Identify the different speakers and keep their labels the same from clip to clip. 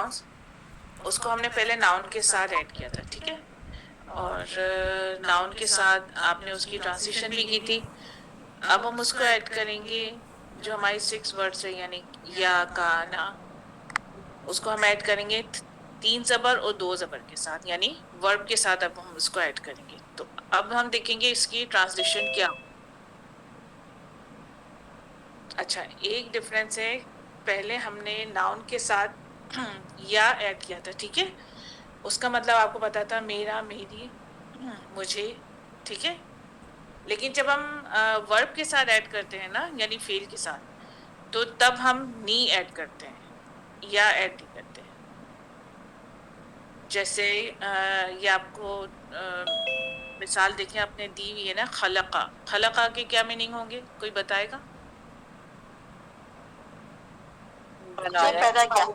Speaker 1: pronouns, اس کو ہم نے پہلے ناؤن کے ساتھ ایڈ کیا تھا، ٹھیک ہے، اور ناؤن کے ساتھ آپ نے اس کی ٹرانسلیشن بھی کی تھی. اب ہم اس کو ایڈ کریں گے جو ہماری 6 ورڈس ہے، یعنی یا کا نا، اس کو ہم ایڈ کریں گے 3 زبر اور 2 زبر کے ساتھ، یعنی ورب کے ساتھ اب ہم اس کو ایڈ کریں گے. تو اب ہم دیکھیں گے اس کی ٹرانسلیشن کیا. اچھا، ایک ڈفرینس ہے، پہلے ہم نے ناؤن کے ساتھ یا ایڈ کیا تھا، ٹھیک ہے، اس کا مطلب آپ کو پتا تھا میرا، میری، مجھے، ٹھیک ہے. لیکن جب ہم ورب کے ساتھ ایڈ کرتے ہیں نا، یعنی فعل کے ساتھ، تو تب ہم نی ایڈ کرتے ہیں یا ایڈ نہیں کرتے. جیسے یہ آپ کو مثال دیکھیں آپ نے دی ہوئی ہے نا، خلقہ. خلقہ کے کیا میننگ ہوں گے، کوئی بتائے گا؟
Speaker 2: پیدا کیا،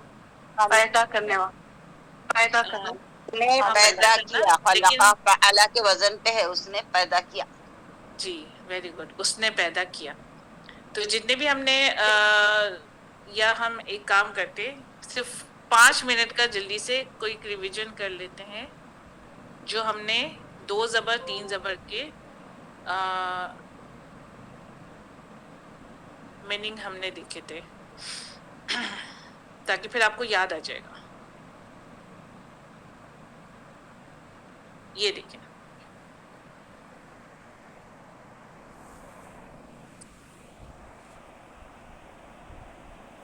Speaker 3: پیدا کرنے والا، پیدا کرنا.
Speaker 2: نے
Speaker 1: ہاں،
Speaker 2: پیدا
Speaker 1: کرنا،
Speaker 2: کیا.
Speaker 1: لیکن
Speaker 2: خلقہ فعلا کے وزن پہ ہے، اس نے پیدا کیا.
Speaker 1: جی ویری گڈ، اس نے پیدا کیا. تو جتنے بھی ہم نے یا ہم ایک کام کرتے، صرف 5 منٹ کا جلدی سے کوئی ریویژن کر لیتے ہیں جو ہم نے 2 زبر 3 زبر کے میننگ ہم نے دیکھے تھے، تاکہ پھر آپ کو یاد آ جائے گا. یہ دیکھیں،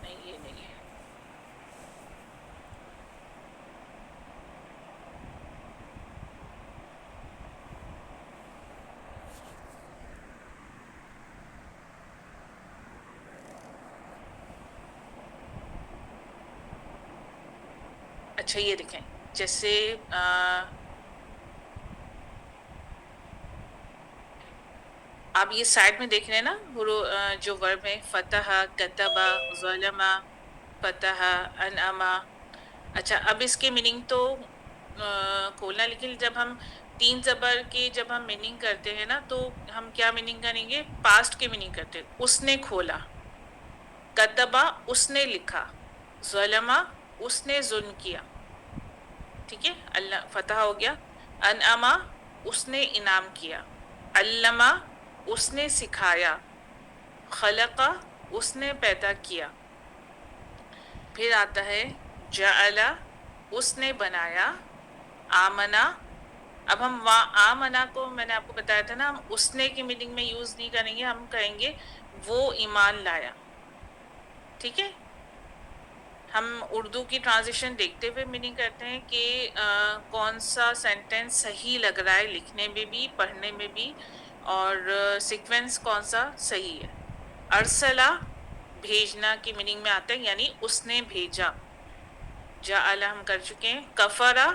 Speaker 1: نہیں یہ نہیں ہے. اچھا یہ دیکھیں، جیسے آپ یہ سائڈ میں دیکھ رہے ہیں نا، جو ورب ہے، فتح، کتبہ، ظلمہ، فتح، انعما. اچھا اب اس کے میننگ تو کھولنا، لیکن جب ہم 3 زبر کی جب ہم میننگ کرتے ہیں نا، تو ہم کیا میننگ کریں گے؟ پاسٹ کے میننگ کرتے ہیں. اس نے کھولا، کتبہ اس نے لکھا، ظلمہ اس نے ظلم کیا، ٹھیک ہے، اللہ فتح ہو گیا. انعما اس نے انعام کیا، علمہ اس نے سکھایا، خلقہ اس نے پیدا کیا. پھر آتا ہے جعل اس نے بنایا، آمنا. اب ہم آمنا کو میں نے آپ کو بتایا تھا نا، ہم اس نے کی میننگ میں یوز نہیں کریں گے، ہم کہیں گے وہ ایمان لایا، ٹھیک ہے. ہم اردو کی ٹرانزیشن دیکھتے ہوئے میننگ کرتے ہیں کہ کون سا سینٹینس صحیح لگ رہا ہے لکھنے میں بھی، پڑھنے میں بھی، اور سیکوینس کون سا صحیح ہے. ارسلہ بھیجنا کی میننگ میں آتا ہے، یعنی اس نے بھیجا. جعل ہم کر چکے ہیں. کفرہ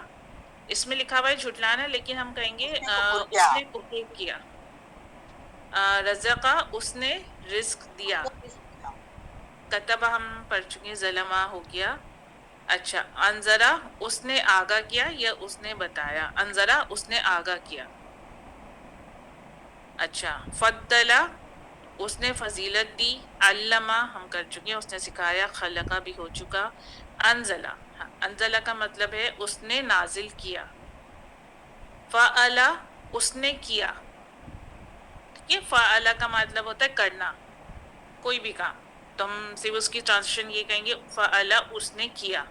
Speaker 1: اس میں لکھا ہوا ہے جھٹلانا، لیکن ہم کہیں گے اس نے کفر کیا. رزقہ اس نے رزق دیا. کتبہ ہم پڑھ چکے ہیں، ظلمہ ہو گیا. اچھا، انذرہ اس نے آگاہ کیا یا اس نے بتایا، انذرہ اس نے آگاہ کیا. اچھا، فضلہ اس نے فضیلت دی. علمہ ہم کر چکے ہیں، اس نے سکھایا. خلقہ بھی ہو چکا. انزلہ، انزلہ کا مطلب ہے اس نے نازل کیا. فعلہ اس نے کیا، ٹھیک ہے. فعلہ کا مطلب ہوتا ہے کرنا، کوئی بھی کام. تو ہم صرف اس کی ٹرانسلیشن یہ کہیں گے فعلہ اس نے کیا.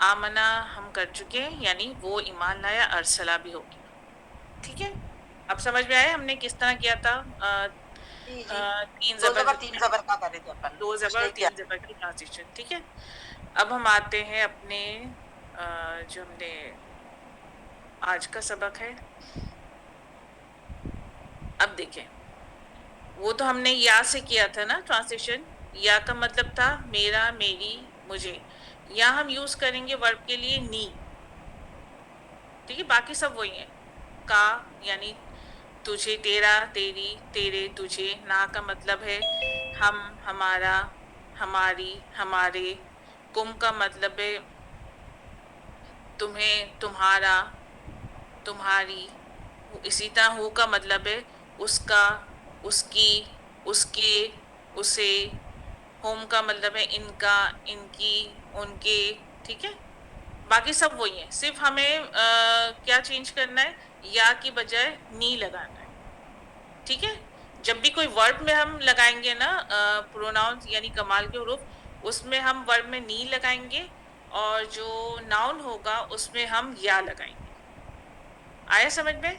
Speaker 1: آمنا ہم کر چکے ہیں، یعنی وہ ایمان لایا. ارسلہ بھی ہو گیا، ٹھیک ہے. اب سمجھ میں آیا ہم نے کس طرح کیا تھا؟ 3 زبر
Speaker 2: 3 زبر کا کرے تھے اپن،
Speaker 1: 2
Speaker 2: اس
Speaker 1: زبر
Speaker 2: نے
Speaker 1: اور
Speaker 2: کیا.
Speaker 1: 3 زبر کی ٹرانزیشن، ٹھیک ہے. اب ہم آتے ہیں اپنے جو ہم نے آج کا سبق ہے. اب دیکھیں، وہ تو ہم نے یا سے کیا تھا نا ٹرانسلیشن. یا کا مطلب تھا میرا، میری، مجھے. یا ہم یوز کریں گے ورب کے لیے نی، ٹھیک ہے. باقی سب وہی ہیں. کا یعنی تجھے، تیرا، تیری، تیرے، تجھے. نا کا مطلب ہے ہم، ہمارا، ہماری، ہمارے. کم کا مطلب ہے تمہیں، تمہارا، تمہاری. اسی طرح ہو کا مطلب ہے اس کا، اس کی، اس کے، اسے. ہوم کا مطلب ہے ان کا، ان کی، ان کے. ٹھیک ہے, باقی سب وہی ہیں, صرف ہمیں کیا چینج کرنا ہے, یا کی بجائے نی لگانا ہے. ٹھیک ہے, جب بھی کوئی ورب میں ہم لگائیں گے نا پروناؤن یعنی کمال کے حروف, اس میں ہم ورب میں نی لگائیں گے, اور جو ناؤن ہوگا اس میں ہم یا لگائیں گے. آیا سمجھ میں؟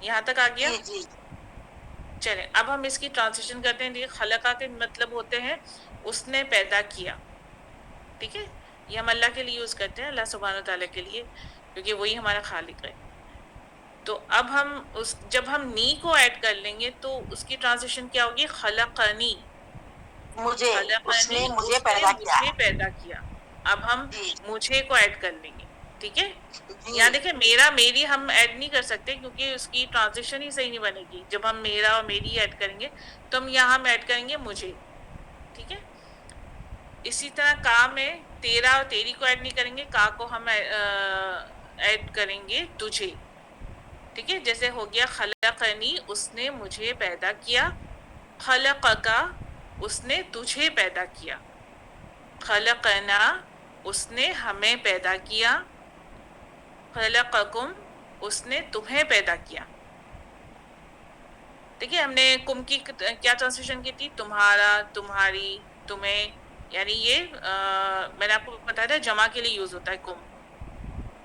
Speaker 1: یہاں تک آ گیا؟
Speaker 2: جی جی
Speaker 1: چلیں اب ہم اس کی ٹرانسلیشن کرتے ہیں. دیکھیے خلقہ کے مطلب ہوتے ہیں اس نے پیدا کیا. ٹھیک ہے, یہ ہم اللہ کے لیے یوز کرتے ہیں, اللہ سبحانہ تعالیٰ کے لیے, کیونکہ وہی ہمارا خالق ہے. تو اب ہم جب ہم نی کو ایڈ کر لیں گے تو اس کی ٹرانسلیشن کیا ہوگی, خلقنی.
Speaker 2: مجھے اس
Speaker 1: خلقنی
Speaker 2: نے مجھے
Speaker 1: اس نے
Speaker 2: پیدا کیا
Speaker 1: مجھے
Speaker 2: ہے.
Speaker 1: پیدا کیا. اب ہم
Speaker 2: جی
Speaker 1: مجھے کو ایڈ کر لیں گے. ٹھیک ہے, یہاں
Speaker 2: جی
Speaker 1: دیکھیں میرا میری ہم ایڈ نہیں کر سکتے کیونکہ اس کی ٹرانزیکشن ہی صحیح نہیں بنے گی. جب ہم میرا اور میری ایڈ کریں گے تو ہم یہاں ہم ایڈ کریں گے مجھے. ٹھیک ہے, اسی طرح کا میں تیرا اور تیری کو ایڈ نہیں کریں گے, کا کو ہم ایڈ کریں گے تجھے. ٹھیک ہے, جیسے ہو گیا خلقنی اس نے مجھے پیدا کیا, خلقک اس نے تجھے پیدا کیا, خلقنا اس نے ہمیں پیدا کیا, خلقکم اس نے تمہیں پیدا کیا. دیکھیے ہم نے کم کی کیا ٹرانسلیشن کی تھی, تمہارا, تمہاری, تمہیں, یعنی یہ میں نے آپ کو بتایا تھا جمع کے لیے یوز ہوتا ہے کم.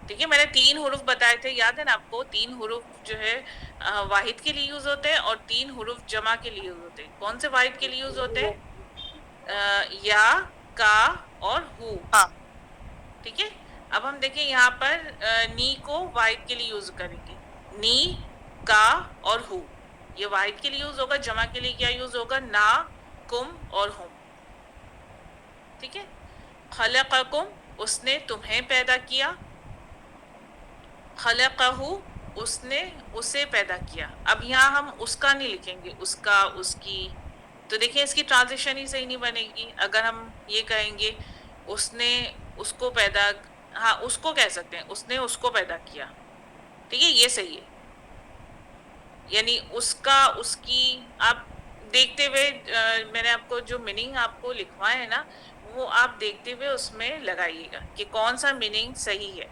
Speaker 1: ٹھیک ہے, میں نے 3 حروف بتائے تھے, یاد ہے نا آپ کو, 3 حروف جو ہے واحد کے لیے یوز ہوتے ہیں اور 3 حروف جمع کے لیے یوز ہوتے ہیں. کون سے واحد کے لیے یوز ہوتے ہیں, یا, کا اور ہو.
Speaker 2: ہاں
Speaker 1: ٹھیک ہے, اب ہم دیکھیں یہاں پر نی کو واحد کے لیے یوز کریں گے, نی, کا اور ہو. یہ واحد کے لیے یوز ہوگا, جمع کے لیے کیا یوز ہوگا, نا, کم اور ہم. ٹھیک ہے, خلقکم اس نے تمہیں پیدا کیا, خلقہ اس نے اسے پیدا کیا. اب یہاں ہم اس کا نہیں لکھیں گے, اس کا, اس کی, تو دیکھیں اس کی ٹرانزیکشن ہی صحیح نہیں بنے گی. اگر ہم یہ کہیں گے اس نے اس کو پیدا, ہاں اس کو کہہ سکتے ہیں, اس نے اس کو پیدا کیا. ٹھیک ہے, یہ صحیح ہے, یعنی اس کا, اس کی. آپ دیکھتے ہوئے میں نے آپ کو جو میننگ آپ کو لکھوائے ہے نا, وہ آپ دیکھتے ہوئے اس میں لگائیے گا کہ کون سا میننگ صحیح ہے,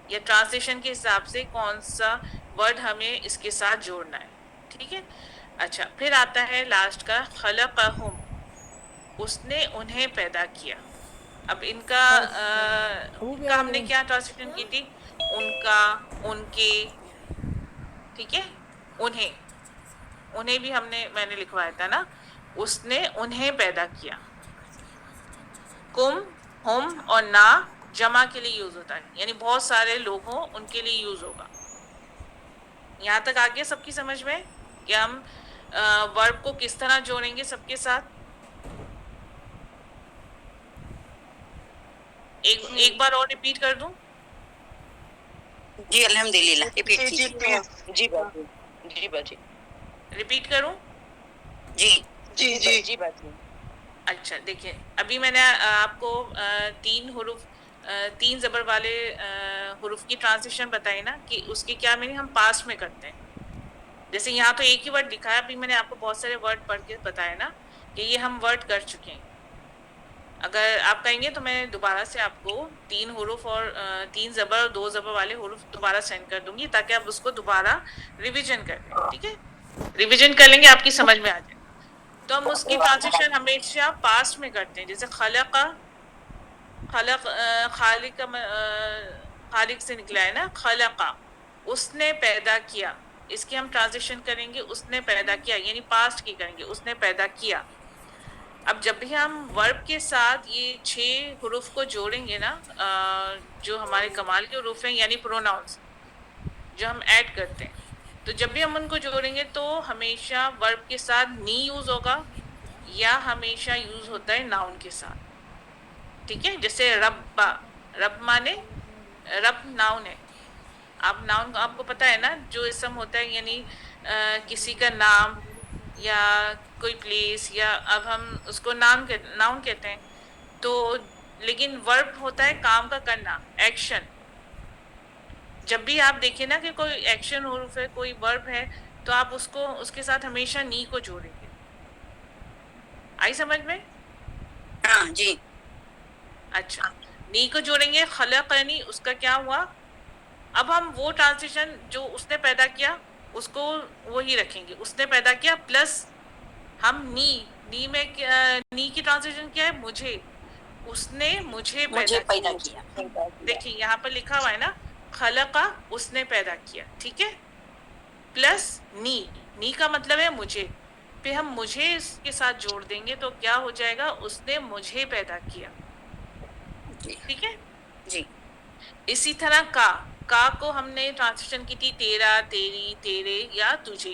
Speaker 1: یا ٹرانسلیشن کے حساب سے کون سا ورڈ ہمیں اس کے ساتھ جوڑنا ہے. ٹھیک ہے, اچھا پھر آتا ہے لاسٹ کا, خلقہم اس نے انہیں پیدا کیا. اب ان کا ہم نے کیا ٹرانسلیشن کی تھی, ان کا, ان کے. ٹھیک ہے, انہیں بھی میں نے لکھوایا تھا نا, اس نے انہیں پیدا کیا. کم, ہم اور نا جمع کے لیے یوز ہوتا ہے, یعنی بہت سارے لوگ ہوں ان کے لیے یوز ہوگا. یہاں تک آگے سب کی سمجھ میں کہ ہم ورب کو کس طرح جوڑیں گے سب کے ساتھ. ایک بار اور ریپیٹ کر دوں.
Speaker 2: جی الحمدللہ ریپیٹ
Speaker 3: جی
Speaker 2: کیجیے.
Speaker 3: پلیز.
Speaker 2: جی باجی, جی باجی,
Speaker 1: ریپیٹ کروں.
Speaker 2: جی
Speaker 3: جی جی
Speaker 2: جی باجی.
Speaker 1: اچھا دیکھیں, ابھی میں نے آپ کو 3 حروف, 3 زبر والے حروف کی ٹرانسلیشن بتائی نا, کہ اس کی کیا میننگ ہم پاسٹ میں کرتے ہیں. جیسے یہاں تو ایک ہی ورڈ لکھا ہے, ابھی میں نے آپ کو بہت سارے ورڈ پڑھ کے بتایا نا کہ یہ ہم ورڈ کر چکے ہیں. اگر آپ کہیں گے تو میں دوبارہ سے آپ کو 3 حروف اور 3 زبر اور 2 زبر والے حروف دوبارہ سینڈ کر دوں گی, تاکہ آپ اس کو دوبارہ ریویژن کر لیں. ٹھیک ہے, ریویژن کر لیں گے, آپ کی سمجھ میں آ جائے. تو ہم اس کی ٹرانسلیشن ہمیشہ پاسٹ میں کرتے ہیں. جیسے خلق, خالق خالق سے نکلا ہے نا, خلقہ اس نے پیدا کیا. اس کی ہم ٹرانسلیشن کریں گے اس نے پیدا کیا, یعنی پاسٹ کی کریں گے, اس نے پیدا کیا. اب جب بھی ہم ورب کے ساتھ یہ 6 حروف کو جوڑیں گے نا, جو ہمارے کمال کے حروف ہیں یعنی پروناؤنس جو ہم ایڈ کرتے ہیں, تو جب بھی ہم ان کو جوڑیں گے تو ہمیشہ ورب کے ساتھ نی یوز ہوگا, یا ہمیشہ یوز ہوتا ہے ناؤن کے ساتھ. ٹھیک ہے, جیسے رب, رب مانے, رب ناؤن ہے. آپ ناؤن آپ کو پتا ہے نا, جو اسم ہوتا ہے یعنی کسی کا نام یا کوئی پلیس, یا اب ہم اس کو ناؤن کہتے ہیں. تو لیکن ورب ہوتا ہے کام کا کرنا, ایکشن. جب بھی آپ دیکھیں نا کہ کوئی ایکشن حروف ہے, کوئی ورب ہے, تو آپ اس کے ساتھ ہمیشہ نی کو جوڑیں گے. آئی سمجھ میں؟
Speaker 2: ہاں جی.
Speaker 1: اچھا نی کو جوڑیں گے خلقنی، اس کا کیا ہوا؟ اب ہم وہ ٹرانسلیشن جو اس نے پیدا کیا اس کو وہی رکھیں گے، اس نے پیدا کیا پلس ہم نی میں نی کی ٹرانسلیشن کیا ہے؟ مجھے، اس نے مجھے
Speaker 2: مجھے
Speaker 1: پیدا
Speaker 2: پیدا
Speaker 1: کیا.
Speaker 2: کیا.
Speaker 1: دیکھیے یہاں پر لکھا ہوا ہے نا خلقہ، اس نے پیدا کیا، ٹھیک ہے، پلس نی کا مطلب ہے مجھے، پھر ہم مجھے اس کے ساتھ جوڑ دیں گے تو کیا ہو جائے گا؟ اس نے مجھے پیدا کیا،
Speaker 2: جی
Speaker 1: ٹھیک ہے.
Speaker 2: جی
Speaker 1: اسی طرح کا کو ہم نے ٹرانسلیشن کی تھی تیرا، تیری، تیرے یا تجھے،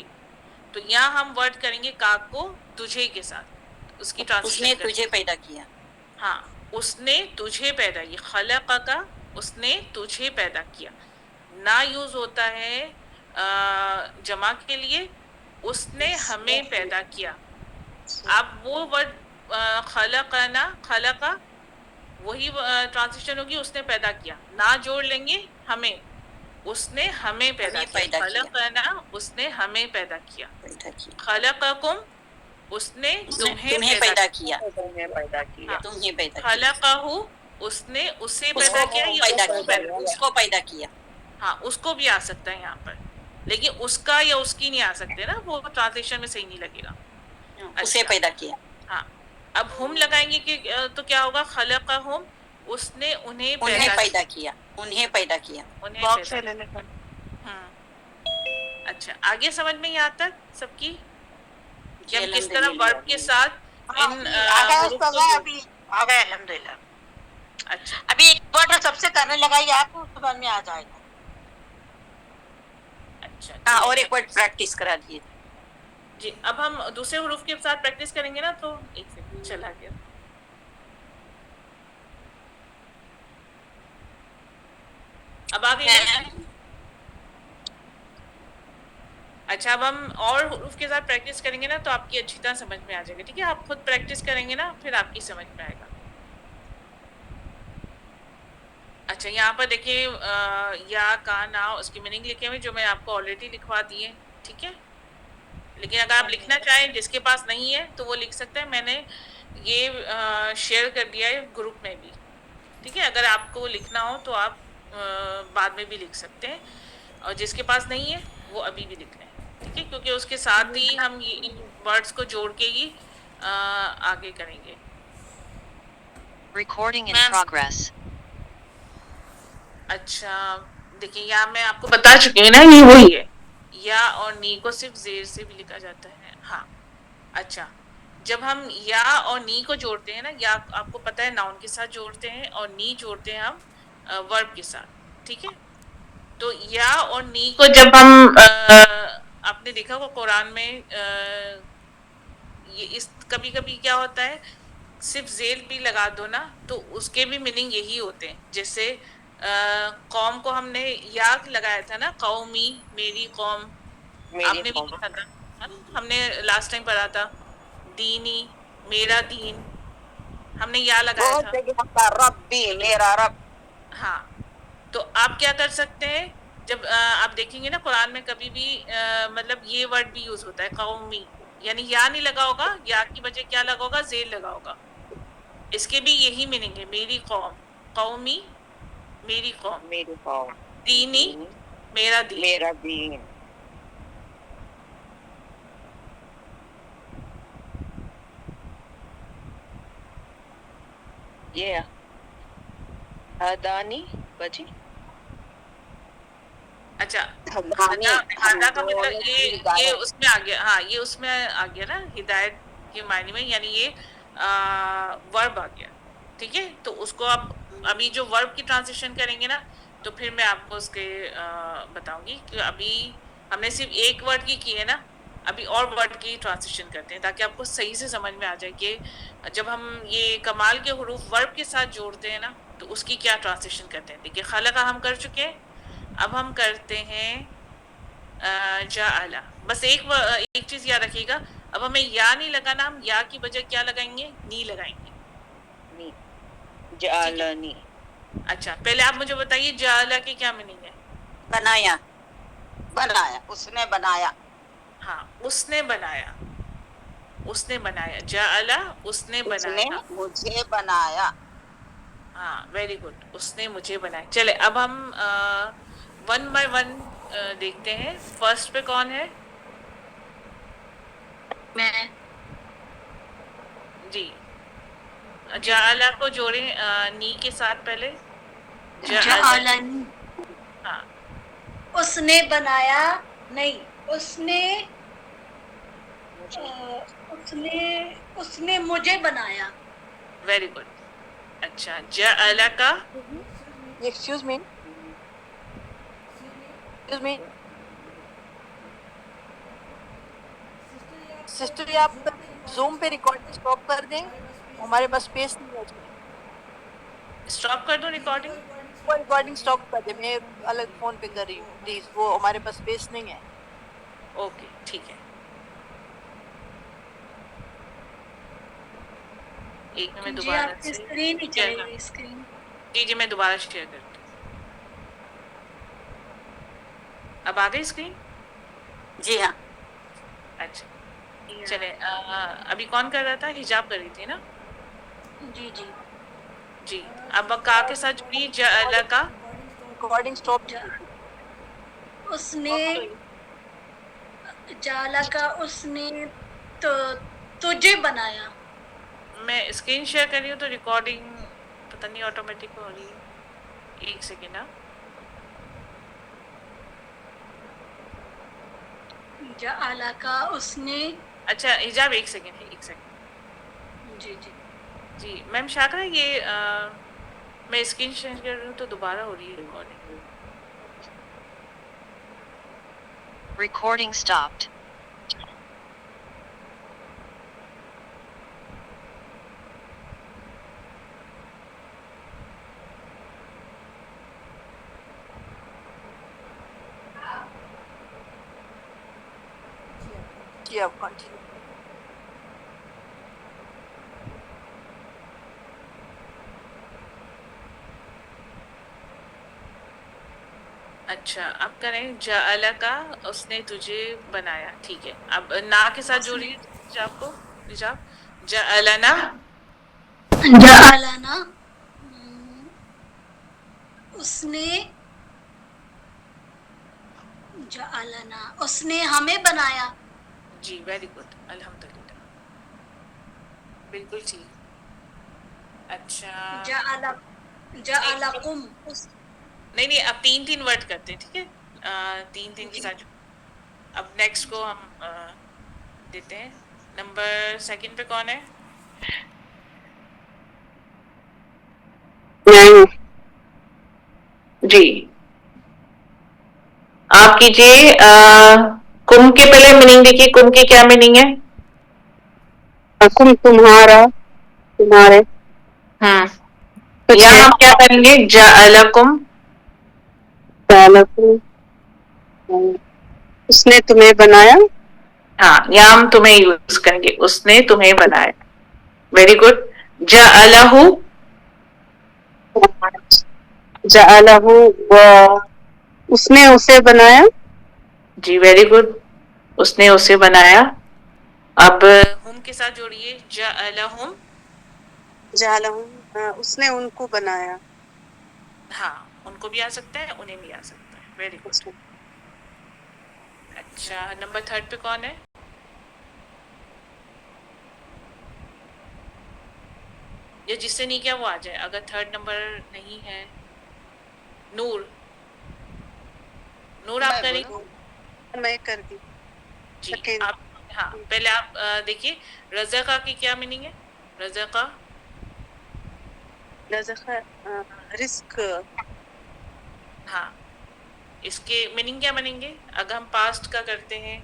Speaker 1: تو یہاں ہم ورڈ کریں گے کا کو تجھے کے ساتھ، اس کی
Speaker 2: اس
Speaker 1: ٹرانسلیشن
Speaker 2: نے
Speaker 1: کریں
Speaker 2: تجھے
Speaker 1: گے.
Speaker 2: پیدا کیا.
Speaker 1: ہاں اس نے تجھے پیدا کیا، خلق کا اس نے تجھے پیدا کیا. نہ یوز ہوتا ہے جمع کے لیے، اس نے ہمیں پیدا کیا. اب وہ ورڈ خلقنا، خلقا وہی ٹرانسلیشن ہوگی اس نے پیدا کیا، نہ جوڑ لیں گے ہمیں، اس نے ہمیں پیدا
Speaker 2: ہمیں
Speaker 1: کیا.
Speaker 2: پیدا کیا.
Speaker 1: خلقنا اس نے ہمیں پیدا کیا.
Speaker 2: پیدا کیا.
Speaker 1: خلقکم اس نے تمہیں
Speaker 2: تمہیں
Speaker 1: پیدا
Speaker 2: پیدا
Speaker 1: کیا.
Speaker 2: کیا.
Speaker 1: ہاں
Speaker 2: تمہیں پیدا کیا.
Speaker 1: خلقہ اس نے اسے
Speaker 2: اس
Speaker 1: پیدا کیا
Speaker 2: کو
Speaker 1: یا
Speaker 2: پیدا
Speaker 1: اس کو
Speaker 2: کیا.
Speaker 1: پیدا
Speaker 2: اس
Speaker 1: کیا؟
Speaker 2: کو پیدا کیا.
Speaker 1: ہاں اس کو بھی آ سکتا ہے یہاں پر، لیکن اس کا یا اس کی نہیں آ سکتے نا، وہ ٹرانسلیشن میں صحیح نہیں لگے گا.
Speaker 2: اسے
Speaker 1: اچھا
Speaker 2: پیدا کیا.
Speaker 1: ہاں اب ہم لگائیں گے کہ تو کیا ہوگا؟ خلقہم اس نے انہیں
Speaker 2: انہیں
Speaker 1: پیدا
Speaker 2: پیدا کیا. انہیں پیدا کیا.
Speaker 1: انہیں
Speaker 3: باکس
Speaker 1: پیدا
Speaker 3: سے
Speaker 1: کیا.
Speaker 3: لینے کا.
Speaker 1: اچھا آگے سمجھ میں یہاں تک سب کی کہ
Speaker 2: جی
Speaker 1: ہم کس
Speaker 2: الحمد
Speaker 1: طرح
Speaker 2: للہ.
Speaker 1: ورب کے ساتھ ان
Speaker 2: آ گئے
Speaker 1: حروف
Speaker 2: استاد
Speaker 1: کو جوڑ.
Speaker 2: ابھی آ گئے الحمد للہ.
Speaker 1: اچھا
Speaker 2: ابھی ایک ورڈ سب سے کرنے لگائیے آپ کو سمجھ میں آ جائے گا.
Speaker 1: اچھا
Speaker 2: ہاں
Speaker 1: چلے
Speaker 2: اور
Speaker 1: میں
Speaker 2: ایک ورڈ پریکٹس کرا دیے.
Speaker 1: جی اب ہم دوسرے حروف کے ساتھ پریکٹس کریں گے نا، تو ایک سیکنڈ چلا گیا. اب آ گئی نا؟ اچھا اب ہم اور حروف کے ساتھ پریکٹس کریں گے نا تو آپ کی اچھی طرح سمجھ میں آ جائے گا، ٹھیک ہے. آپ خود پریکٹس کریں گے نا پھر آپ کی سمجھ میں آئے گا. اچھا یہاں پر دیکھیے یا کا نا اس کی میننگ لکھے ہوئے جو میں آپ کو آلریڈی لکھوا دیے، ٹھیک ہے. لیکن اگر آپ لکھنا چاہیں جس کے پاس نہیں ہے تو وہ لکھ سکتے ہیں، میں نے یہ شیئر کر دیا ہے گروپ میں بھی، ٹھیک ہے. اگر آپ کو لکھنا ہو تو آپ بعد میں بھی لکھ سکتے ہیں، اور جس کے پاس نہیں ہے وہ ابھی بھی لکھ لیں، ٹھیک ہے، کیونکہ اس کے ساتھ ہی ہم ان ورڈز کو جوڑ کے ہی آگے کریں گے.
Speaker 4: Recording in progress.
Speaker 1: اچھا دیکھیں یہاں میں آپ کو بتا چکی ہوں نا، یہ وہی ہے. یا اور نی کو صرف زیر سے بھی لکھا جاتا ہے. ہاں اچھا جب ہم یا اور نی کو جوڑتے ہیں نا، یا آپ کو پتہ ہے ناؤن کے ساتھ جوڑتے ہیں اور نی جوڑتے ہیں ہم ورب کے ساتھ، ٹھیک ہے. تو یا اور نی کو جب ہم آپ نے دیکھا وہ قرآن میں یہ اس کبھی کبھی کیا ہوتا ہے صرف ذیل بھی لگا دو نا تو اس کے بھی میننگ یہی ہوتے ہیں. جیسے قوم کو ہم نے یا لگایا تھا نا، قومی میری قوم، آپ نے بھی لکھا تھا، ہم نے لاسٹ ٹائم پڑھا تھا. دینی میرا دین ہم نے یا لگایا
Speaker 2: بہت
Speaker 1: تھا.
Speaker 2: جگہ ربی میرا رب.
Speaker 1: ہاں تو آپ کیا کر سکتے ہیں، جب آپ دیکھیں گے نا قرآن میں کبھی بھی مطلب یہ ورڈ بھی یوز ہوتا ہے قومی، یعنی یا نہیں لگا ہوگا، یا کی وجہ کیا لگا ہوگا؟ ذیل لگا ہوگا. اس کے بھی یہی میننگ ہے، میری قوم، قومی میری قوم،
Speaker 2: میری قوم،
Speaker 1: دینی میرا دین.
Speaker 2: میرا دین. یہ ہدانی بچی.
Speaker 1: اچھا
Speaker 2: ہدانی
Speaker 1: ہدا کا مطلب یہ اس میں آ گیا، ہاں یہ اس میں آ گیا نا ہدایت کے معنی میں، یعنی یہ ورب آ گیا، ٹھیک ہے. تو اس کو آپ ابھی جو ورب کی ٹرانسلیشن کریں گے نا تو پھر میں آپ کو اس کے بتاؤں گی کہ ابھی ہم نے صرف ایک ورڈ کی ہے نا، ابھی اور ورڈ کی ٹرانسلیشن کرتے ہیں تاکہ آپ کو صحیح سے سمجھ میں آ جائے کہ جب ہم یہ کمال کے حروف ورب کے ساتھ جوڑتے ہیں نا تو اس کی کیا ٹرانسلیشن کرتے ہیں. دیکھیے خلقہ ہم کر چکے ہیں، اب ہم کرتے ہیں جعل. بس ایک چیز یاد رکھیے گا، اب ہمیں یا نہیں لگانا، ہم یا کی بجائے کیا لگائیں گے؟ نی لگائیں گے، ٹھیک ہے.
Speaker 2: جعلنی.
Speaker 1: اچھا پہلے آپ مجھے بتائیے جعل کی کیا میننگ ہے؟
Speaker 2: بنایا. بنایا اس نے بنایا.
Speaker 1: ہاں اس نے بنایا، اس نے بنایا. جعل اس نے
Speaker 2: اس نے
Speaker 1: بنایا.
Speaker 2: مجھے بنایا.
Speaker 1: ہاں ویری گڈ، اس نے مجھے بنایا. چلے اب ہم ون بائی ون دیکھتے ہیں. فرسٹ پہ کون ہے؟
Speaker 3: میں
Speaker 1: جی. جعلا کو جوڑیں نی کے ساتھ پہلے.
Speaker 3: جعلنی،
Speaker 1: ہاں
Speaker 3: اس نے بنایا، نہیں اس نے اس نے مجھے بنایا.
Speaker 1: Very good. اچھا جعلا کا
Speaker 2: ایکسکیوز می، سسٹر یہ آپ زوم پہ ریکارڈنگ اسٹاپ کر دیں، ہمارے پاس اسپیس نہیں ہے اس میں.
Speaker 1: اسٹاپ کر دوں ریکارڈنگ؟
Speaker 2: وہ ریکارڈنگ اسٹاپ کر دیں، میں الگ فون پہ کر رہی ہوں پلیز، وہ ہمارے پاس اسپیس نہیں ہے.
Speaker 1: اوکے ٹھیک ہے. ایک میں
Speaker 3: جی
Speaker 1: دوبارہ
Speaker 3: آپ کی
Speaker 1: سے
Speaker 3: اسکرین ہی
Speaker 1: شیئر
Speaker 3: چلے
Speaker 1: کر.
Speaker 3: گی، اسکرین.
Speaker 1: جی میں دوبارہ شیئر کرتی ہوں. اب آ گئی اسکرین؟
Speaker 2: جی ہاں.
Speaker 1: اچھا چلے ابھی کون کر رہا تھا؟ حجاب کر رہی تھی نا؟
Speaker 3: جی جی.
Speaker 1: جی اب کا کے ساتھ جڑی جعلا کا.
Speaker 2: Recording stop.
Speaker 3: اس نے جعلا کا اس نے تو تجھے بنایا.
Speaker 1: میں اسکرین شیئر کر رہی ہوں تو ریکارڈنگ پتہ نہیں آٹومیٹک ہو رہی ہے. ایک سیکنڈ.
Speaker 3: جعلا کا اس نے.
Speaker 1: اچھا حجاب ایک سیکنڈ ہے، ایک سیکنڈ.
Speaker 3: جی جی.
Speaker 1: جی میم شاکرہ یہ میں اسکرین شیئر کر رہی ہوں تو دوبارہ ہو رہی ہے ریکارڈنگ.
Speaker 4: Recording stopped.
Speaker 2: جی اب کنٹینیو.
Speaker 1: اچھا اب کریں جعلا کا اس نے تجھے بنایا. ٹھیک ہے اب نا کے ساتھ جوڑیے حجاب کو. حجاب جعلنا.
Speaker 3: جعلنا اس نے جعلنا اس نے ہمیں بنایا.
Speaker 1: جی ویری گڈ الحمدللہ بالکل ٹھیک. اچھا
Speaker 3: جعلکم
Speaker 1: نہیں اب تین ورڈ کرتے ہیں. ٹھیک ہے تین کے ساتھ. اب نیکسٹ کو ہم دیتے ہیں. نمبر سیکنڈ پہ کون ہے؟ جی آپ کیجیے. کم کے پہلے میننگ دیکھیے. کم کی کیا میننگ ہے؟
Speaker 5: کم تمہارا، تمہارے.
Speaker 1: یہاں ہم کیا کریں گے؟ جعلکم.
Speaker 5: جعلکم، اس نے تمہیں بنایا.
Speaker 1: ہاں یہاں ہم تمہیں یوز کریں گے. اس نے تمہیں بنایا. Very good. جعلہ.
Speaker 5: جعلہ اس نے اسے بنایا.
Speaker 1: جی ویری گڈ. اس نے اسے بنایا. اب ہم کے ساتھ جوڑیے. جعلہم.
Speaker 5: جعلہم اس نے ان کو بنایا.
Speaker 1: ہاں ان کو بھی آ سکتا ہے، انہیں بھی آ سکتا ہے. Very good. اچھا نمبر تھرڈ پہ کون ہے؟ یا جس سے نہیں کیا وہ آ جائے اگر تھرڈ نمبر نہیں ہے. نور. نور آپ کریں؟
Speaker 5: میں کر دی.
Speaker 1: جی
Speaker 5: سیکنڈ.
Speaker 1: آپ. ہاں پہلے آپ دیکھیے رزقہ کی کیا میننگ ہے؟ رزقہ.
Speaker 5: رزق رزق.
Speaker 1: ہاں اس کے میننگ کیا بنیں گے اگر ہم پاسٹ کا کرتے ہیں؟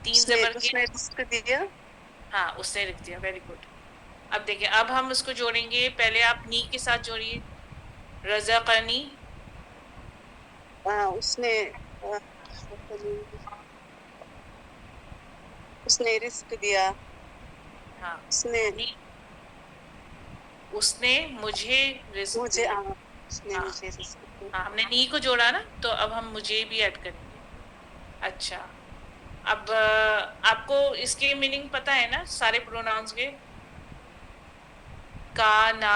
Speaker 1: تین زبر کے.
Speaker 5: اس نے رزق دیا.
Speaker 1: ہاں اس نے لکھ دیا. Very good. اب دیکھیں اب ہم اس کو جوڑیں گے. پہلے آپ نی کے ساتھ جوڑیے. رزقنی.
Speaker 5: اس نے اس نے رزق دیا.
Speaker 1: ہاں
Speaker 5: اس نے
Speaker 1: نی. اس نے مجھے رزق
Speaker 5: مجھے
Speaker 1: دیا.
Speaker 5: اس نے
Speaker 1: ہاں
Speaker 5: مجھے رزق دیا.
Speaker 1: ہاں ہم نے نی کو جوڑا نا تو اب ہم مجھے بھی ایڈ کریں گے. اچھا اب آپ کو اس کے میننگ پتہ ہے نا سارے پروناؤنس کے؟ کا، نا،